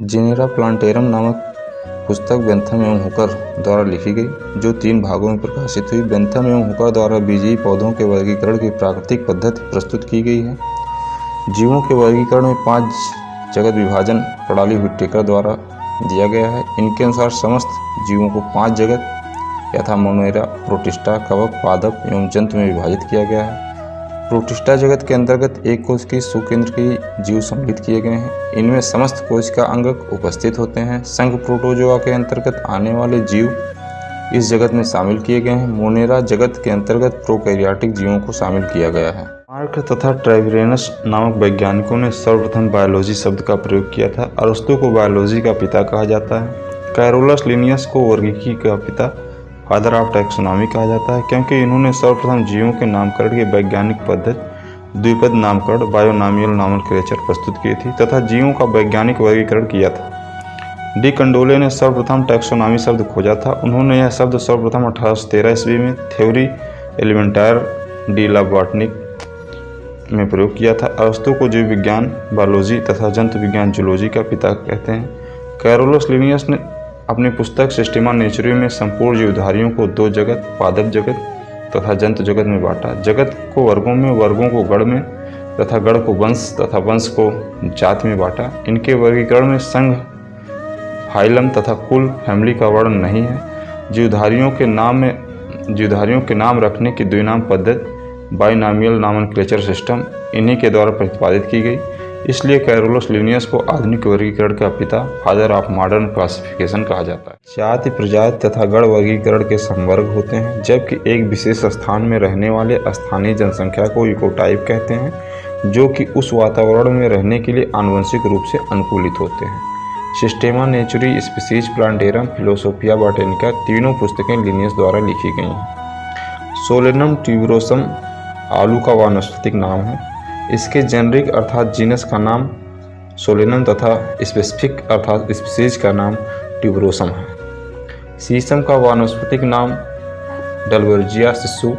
Genera plantarum नामक पुस्तक Bentham एवं हुकर द्वारा लिखी गई, जो 3 भागों में प्रकाशित हुई। बेंथम एवं हुकर द्वारा बीजीय पौधों के वर्गीकरण की प्राकृतिक पद्धति प्रस्तुत की गई है। जीवों के वर्गीकरण में 5 जगत विभाजन प्रणाली व्हिटेकर द्वारा दिया गया है। इनके अनुसार समस्त जीवों को 5 जगत यथा मोनेरा, प्रोटिस्टा, कवक, पादप एवं जंतु में विभाजित किया गया है। प्रोटिस्टा जगत के अंतर्गत एक कोश की सुकेंद्र की जीव सम्मिलित किए गए हैं। इनमें समस्त कोश का अंगक उपस्थित होते हैं। संघ प्रोटोजोआ के अंतर्गत आने वाले जीव इस जगत में शामिल किए गए हैं। मोनेरा जगत के अंतर्गत प्रोकैरियोटिक जीवों को शामिल किया गया है। मार्क तथा ट्रेविरेनस नामक वैज्ञानिकों ने सर्वप्रथम बायोलॉजी शब्द का प्रयोग किया था। अरस्तु को बायोलॉजी का पिता कहा जाता है। कैरोलस लिनियस को वर्गीकी का पिता, फादर ऑफ टैक्सोनॉमी कहा जाता है, क्योंकि इन्होंने सर्वप्रथम जीवों के नामकरण की वैज्ञानिक पद्धति द्विपद नामकरण बायोनॉमियल नॉमेनक्लेचर प्रस्तुत की थी तथा जीवों का वैज्ञानिक वर्गीकरण किया था। डी कंडोले ने सर्वप्रथम टैक्सोनॉमी शब्द खोजा था। उन्होंने यह शब्द सर्वप्रथम 1813 ईस्वी में थ्योरी एलिमेंटायर डी ला बॉटनिक में प्रयोग किया था। अरस्तु को जीव विज्ञान बायोलॉजी तथा जंतु विज्ञान जूलॉजी का पिता कहते हैं। कैरोलस लिनियस ने अपनी पुस्तक सिस्टेमा नेचुरम में संपूर्ण जीवधारियों को 2 जगत, पादप जगत तथा जंतु जगत में बांटा। जगत को वर्गों में, वर्गों को गण में तथा गण को वंश तथा वंश को जाति में बांटा। इनके वर्गीकरण में संघ, फाइलम तथा कुल, फैमिली का वर्णन नहीं है। जीवधारियों के नाम रखने की द्विनाम पद्धति बाइनॉमियल नॉमेनक्लेचर सिस्टम इन्हीं के द्वारा प्रतिपादित की गई। इसलिए कैरोलस लिनियस को आधुनिक वर्गीकरण का पिता, फादर ऑफ मॉडर्न क्लासिफिकेशन कहा जाता है। जाति, प्रजाति तथा गण वर्गीकरण के संवर्ग होते हैं, जबकि एक विशेष स्थान में रहने वाले स्थानीय जनसंख्या को इकोटाइप कहते हैं, जो कि उस वातावरण में रहने के लिए आनुवंशिक रूप से अनुकूलित होते हैं। सिस्टेमा नेचुरी, स्पीसीज प्लांटेरम, फिलोसोफिया बॉटेनिका तीनों पुस्तकें लिनियस द्वारा लिखी गई हैं। सोलेनम ट्यूबरोसम आलू का वानस्पतिक नाम है। इसके जेनरिक अर्थात जीनस का नाम सोलेनम तथा स्पेसिफिक अर्थात स्पीसीज का नाम ट्यूबरोसम है। सीसम का वानस्पतिक नाम डलबर्जिया सिसु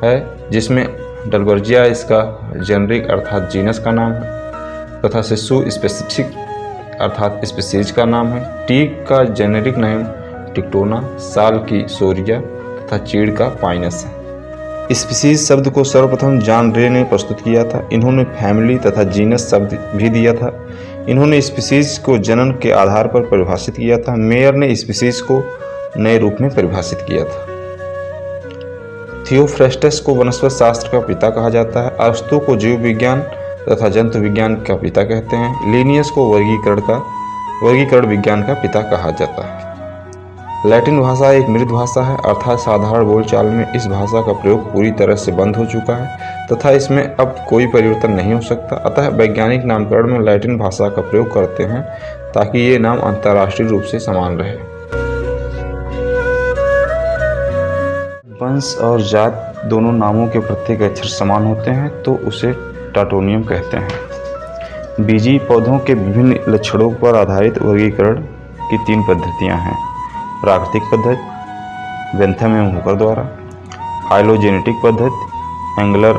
है, जिसमें डलबर्जिया इसका जेनरिक अर्थात जीनस का नाम है तथा सिसु स्पेसिफिक अर्थात स्पीसीज का नाम है। टीक का जेनेरिक नाम टिक्टोना, साल की सोरिया तथा चीड़ का पाइनस है। स्पीसीज शब्द को सर्वप्रथम जॉन रे ने प्रस्तुत किया था। इन्होंने फैमिली तथा जीनस शब्द भी दिया था। इन्होंने स्पीसीज को जनन के आधार पर परिभाषित किया था। मेयर ने स्पीसीज को नए रूप में परिभाषित किया था। थियोफ्रेस्टस को वनस्पति शास्त्र का पिता कहा जाता है। अरस्तु को जीव विज्ञान तथा जंतु विज्ञान का पिता कहते हैं। लिनियस को वर्गीकरण विज्ञान का पिता कहा जाता है। लैटिन भाषा एक मृत भाषा है, अर्थात साधारण बोलचाल में इस भाषा का प्रयोग पूरी तरह से बंद हो चुका है तथा इसमें अब कोई परिवर्तन नहीं हो सकता। अतः वैज्ञानिक नामकरण में लैटिन भाषा का प्रयोग करते हैं ताकि ये नाम अंतर्राष्ट्रीय रूप से समान रहे। वंश और जात दोनों नामों के प्रत्येक अक्षर समान होते हैं तो उसे टॉटोनियम कहते हैं। बीजीय पौधों के विभिन्न लक्षणों पर आधारित वर्गीकरण की 3 पद्धतियाँ हैं। प्राकृतिक पद्धति बेंथम एवं हुकर द्वारा, फाइलोजेनेटिक पद्धति एंगलर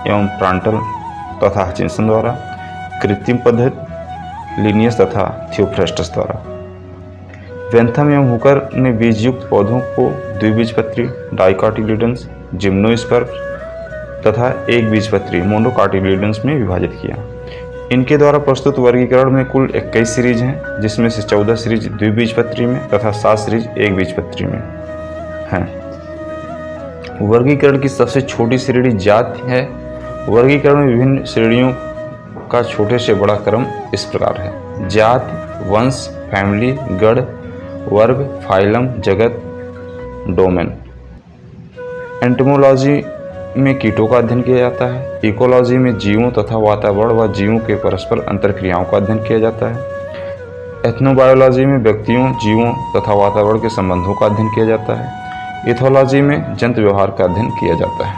एवं प्रांटल तथा हचिंसन द्वारा, कृत्रिम पद्धति लिनियस तथा थियोफ्रेस्टस द्वारा। बेंथम एवं हुकर ने बीजयुक्त पौधों को द्विबीजपत्री डाइकोटिलिडन्स, जिम्नोस्पर्म तथा एक बीजपत्री मोनोकोटिलिडन्स में विभाजित किया। इनके द्वारा प्रस्तुत वर्गीकरण में कुल 21 सीरीज हैं, जिसमें से 14 सीरीज द्विबीजपत्री में तथा 7 सीरीज एक बीजपत्री में हैं। वर्गीकरण की सबसे छोटी श्रेणी जाति है। वर्गीकरण में विभिन्न श्रेणियों का छोटे से बड़ा क्रम इस प्रकार है: जाति, वंश, फैमिली, गण, वर्ग, फाइलम, जगत, डोमेन। एंटोमोलॉजी में कीटों का अध्ययन किया जाता है। इकोलॉजी में जीवों तथा वातावरण व जीवों के परस्पर अंतरक्रियाओं का अध्ययन किया जाता है। एथनोबायोलॉजी में व्यक्तियों, जीवों तथा वातावरण के संबंधों का अध्ययन किया जाता है। इथोलॉजी में जंतु व्यवहार का अध्ययन किया जाता है।